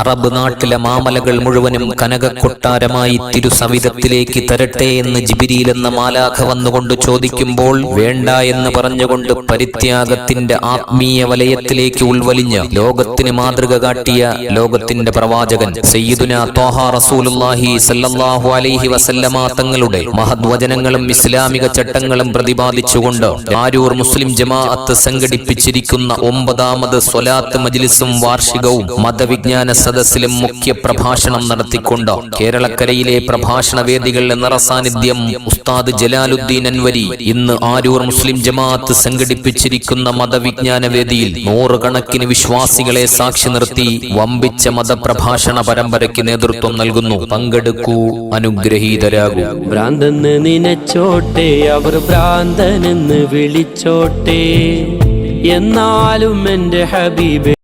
Arab നാട്ടിലെ മാമലകൾ മുഴുവനും കനകക്കൊട്ടാരമായി തിരുസവിധത്തിലേക്ക് തരട്ടെ എന്ന് ജിബ്രീൽ എന്ന മാലാഖ വന്നുകൊണ്ട് ചോദിക്കുമ്പോൾ വേണ്ട എന്ന് പറഞ്ഞുകൊണ്ട് പരിത്യാഗത്തിന്റെ ആത്മീയ വലയത്തിലേക്ക് ഉൾവലിഞ്ഞ് ലോകത്തിന് മാതൃക കാട്ടിയ ലോകത്തിന്റെ പ്രവാചകൻ സയ്യിദുനാ ത്വാഹ റസൂലുള്ളാഹി സ്വല്ലല്ലാഹു അലൈഹി വസല്ലമ തങ്ങളുടെ മഹത് വചനങ്ങളും ഇസ്ലാമിക ചട്ടങ്ങളും പ്രതിപാദിച്ചുകൊണ്ട് ആരൂർ മുസ്ലിം ജമാഅത്ത് സംഘടിപ്പിച്ചിരിക്കുന്ന 9ാമത് സ്വലാത്ത് മജ്ലിസും വാർഷികവും മതവിജ്ഞാന സദസ്സിലും മുഖ്യ പ്രഭാഷണം നടത്തിക്കൊണ്ട് കേരളക്കരയിലെ പ്രഭാഷണ വേദികളിലെ നിറസാന്നിധ്യം ഉസ്താദ് ജലാലുദ്ദീൻ അൻവരി ഇന്ന് ആരൂർ മുസ്ലിം ജമാഅത്ത് സംഘടിപ്പിച്ചിരിക്കുന്ന മതവിജ്ഞാന വേദിയിൽ 100 കണക്കിന് വിശ്വാസികളെ സാക്ഷി നിർത്തി വമ്പിച്ച മതപ്രഭാഷണ പരമ്പരയ്ക്ക് നേതൃത്വം നൽകുന്നു. പങ്കെടുക്കൂ, അനുഗ്രഹീതരാകൂ. ഭ്രാന്തെന്ന് നിനച്ചോട്ടെ, അവർ ഭ്രാന്തനെന്ന് വിളിച്ചോട്ടെ, എന്നാലും എൻ്റെ ഹബീബ്